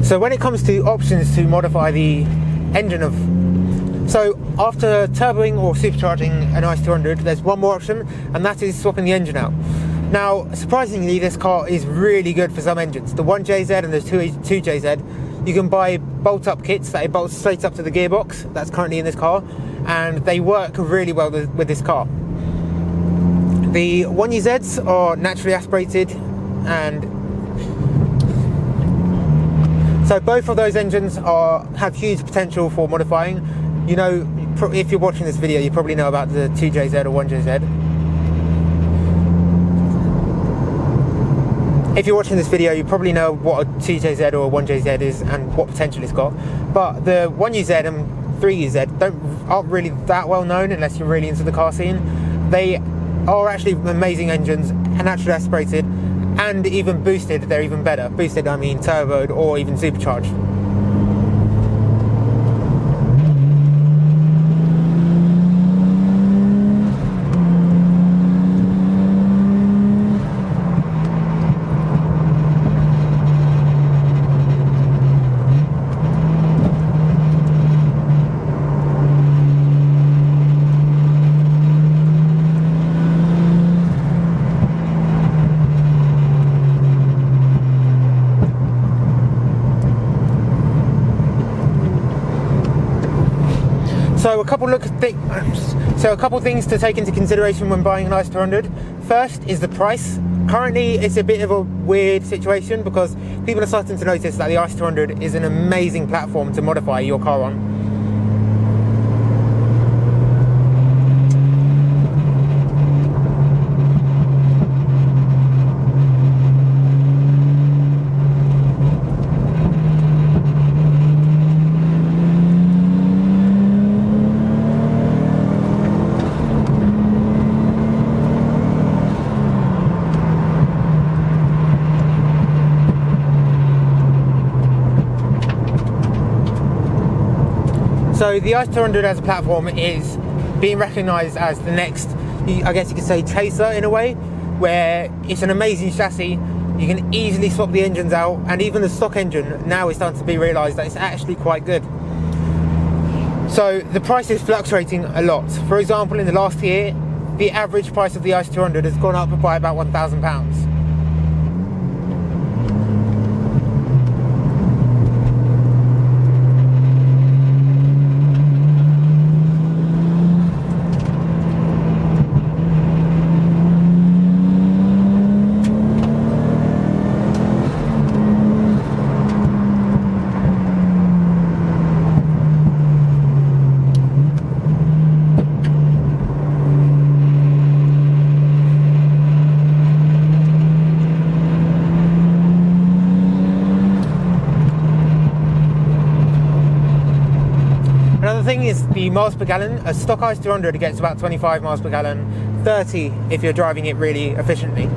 So when it comes to options to modify the engine so after turboing or supercharging an IS200, there's one more option, and that is swapping the engine out. Now, surprisingly, this car is really good for some engines. The 1JZ and the 2JZ, you can buy bolt-up kits that it bolts straight up to the gearbox that's currently in this car, and they work really well with this car. The 1UZs are naturally aspirated, and so both of those engines have huge potential for modifying. You know, if you're watching this video, you probably know about the 2JZ or 1JZ. If you're watching this video, you probably know what a 2JZ or a 1JZ is and what potential it's got. But the 1UZ and 3UZ aren't really that well known unless you're really into the car scene. They are actually amazing engines, and naturally aspirated, and even boosted, they're even better. Boosted, I mean turboed or even supercharged. So a couple things to take into consideration when buying an IS200. First is the price. Currently, it's a bit of a weird situation because people are starting to notice that the IS200 is an amazing platform to modify your car on. So the IS200 as a platform is being recognised as the next, I guess you could say, chaser in a way, where it's an amazing chassis. You can easily swap the engines out, and even the stock engine now is starting to be realised that it's actually quite good. So the price is fluctuating a lot. For example, in the last year, the average price of the IS200 has gone up by about £1,000. Another thing is the miles per gallon. A stock IS200 gets about 25 miles per gallon, 30 if you're driving it really efficiently.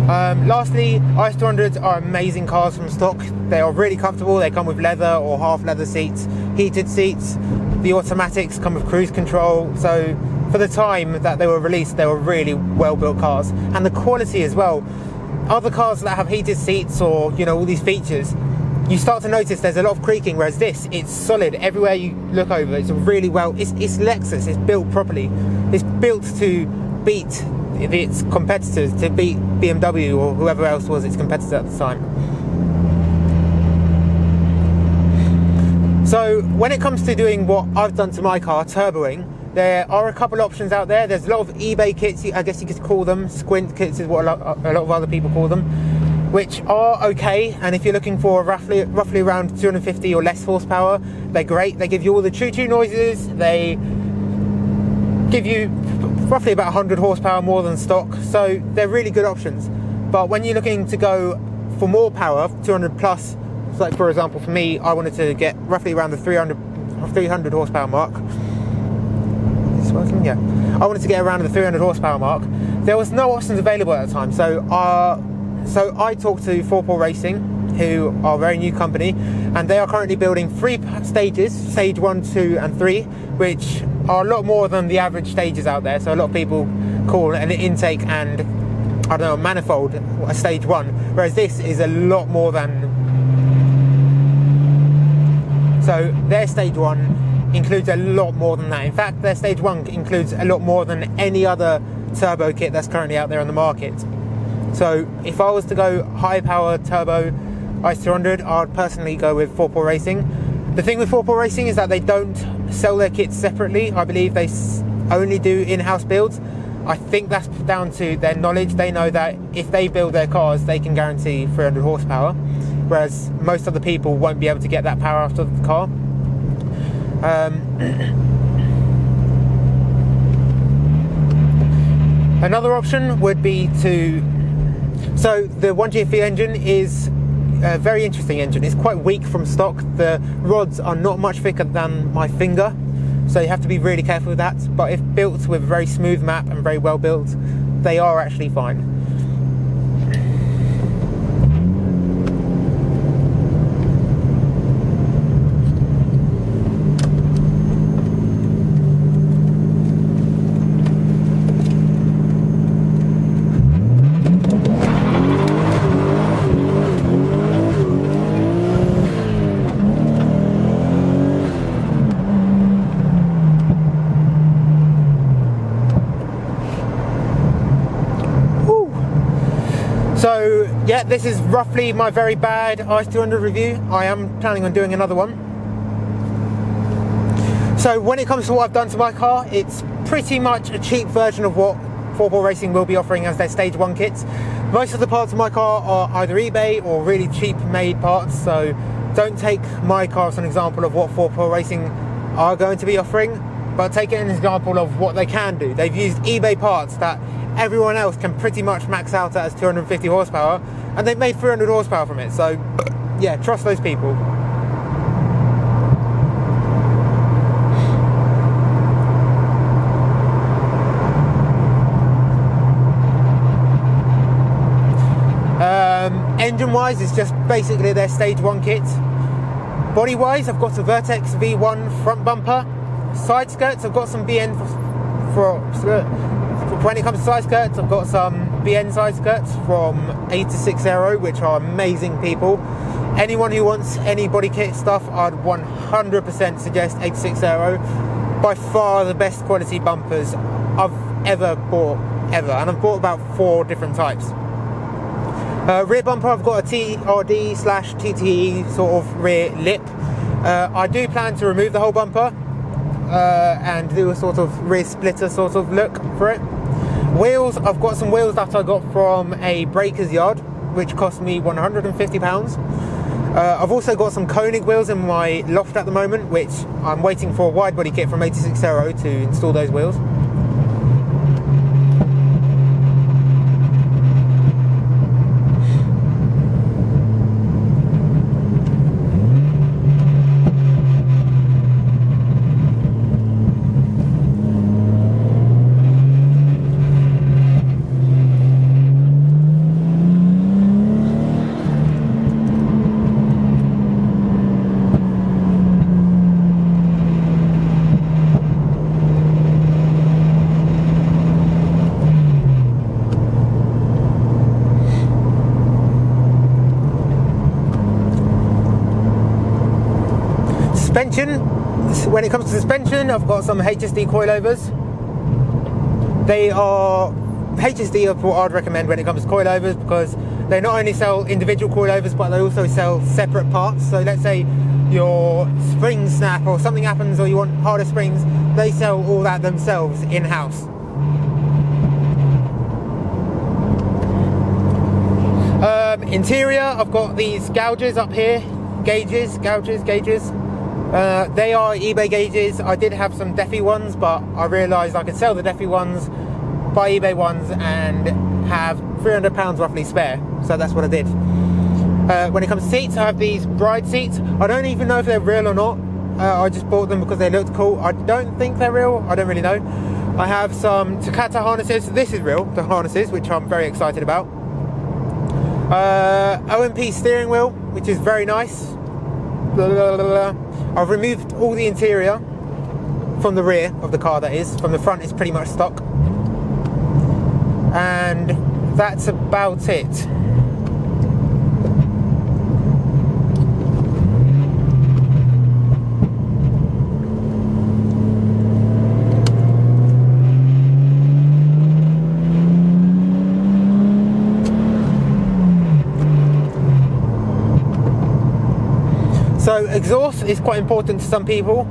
Lastly, IS200s are amazing cars from stock. They are really comfortable. They come with leather or half leather seats, heated seats. The automatics come with cruise control. So for the time that they were released, they were really well built cars, and the quality as well. Other cars that have heated seats or, you know, all these features, you start to notice there's a lot of creaking, whereas this, it's solid everywhere you look over. It's really well, it's Lexus, it's built properly. It's built to beat its competitors, to beat BMW or whoever else was its competitor at the time. So when it comes to doing what I've done to my car, turboing, there are a couple options out there. There's a lot of eBay kits, I guess you could call them. Squint kits is what a lot of other people call them, which are okay. And if you're looking for roughly around 250 or less horsepower, they're great. They give you all the choo-choo noises. They give you roughly about 100 horsepower more than stock, so they're really good options. But when you're looking to go for more power, 200 plus, so like for example for me, I wanted to get roughly around the 300 horsepower mark. Is this working? Yeah. I wanted to get around the 300 horsepower mark. There was no options available at the time, so I talked to 4Paw Racing, who are a very new company, and they are currently building 3 stages, stage 1, 2 and 3, which are a lot more than the average stages out there. So a lot of people call an intake and, I don't know, a manifold a stage 1, whereas this is a lot more than So their stage 1 includes a lot more than that. In fact, their stage 1 includes a lot more than any other turbo kit that's currently out there on the market. So if I was to go high power turbo IS200, I'd personally go with 4PAW Racing. The thing with 4PAW Racing is that they don't sell their kits separately. I believe they only do in-house builds. I think that's down to their knowledge. They know that if they build their cars, they can guarantee 300 horsepower, whereas most other people won't be able to get that power out of the car. Another option would be to... So the 1GFE engine is a very interesting engine. It's quite weak from stock. The rods are not much thicker than my finger, so you have to be really careful with that. But if built with a very smooth map and very well built, they are actually fine. So yeah, this is roughly my very bad IS200 review. I am planning on doing another one. So when it comes to what I've done to my car, it's pretty much a cheap version of what 4PAW Racing will be offering as their stage 1 kits. Most of the parts of my car are either eBay or really cheap made parts, so don't take my car as an example of what 4PAW Racing are going to be offering, but take it as an example of what they can do. They've used eBay parts that everyone else can pretty much max out as 250 horsepower, and they've made 300 horsepower from it. So yeah, trust those people. Engine wise, it's just basically their stage 1 kit. Body wise, I've got a Vertex V1 front bumper. Side skirts, I've got some BN when it comes to side skirts, I've got some BN side skirts from 86 Aero, which are amazing people. Anyone who wants any body kit stuff, I'd 100% suggest 86 Aero. By far the best quality bumpers I've ever bought, and I've bought about 4 different types. Rear bumper, I've got a TRD/TTE sort of rear lip. I do plan to remove the whole bumper and do a sort of rear splitter sort of look for it. Wheels, I've got some wheels that I got from a breaker's yard, which cost me £150. I've also got some Koenig wheels in my loft at the moment, which I'm waiting for a wide body kit from 86 Aero to install those wheels. Suspension, when it comes to suspension, I've got some HSD coilovers. They are HSD of what I'd recommend when it comes to coilovers, because they not only sell individual coilovers, but they also sell separate parts. So let's say your springs snap or something happens, or you want harder springs, they sell all that themselves in-house. Interior, I've got these gouges up here, gauges. They are eBay gauges. I did have some Defi ones, but I realised I could sell the Defi ones, buy eBay ones, and have £300 roughly spare. So that's what I did. When it comes to seats, I have these bride seats. I don't even know if they're real or not. I just bought them because they looked cool. I don't think they're real. I don't really know. I have some Takata harnesses. This is real, the harnesses, which I'm very excited about. OMP steering wheel, which is very nice. I've removed all the interior from the rear of the car, that is. From the front, it's pretty much stock. And that's about it. So exhaust is quite important to some people.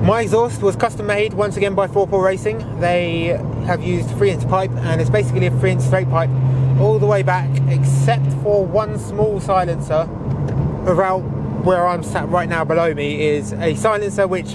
My exhaust was custom made once again by 4Paw Racing. They have used 3-inch pipe, and it's basically a 3-inch straight pipe all the way back, except for one small silencer. About where I'm sat right now below me is a silencer which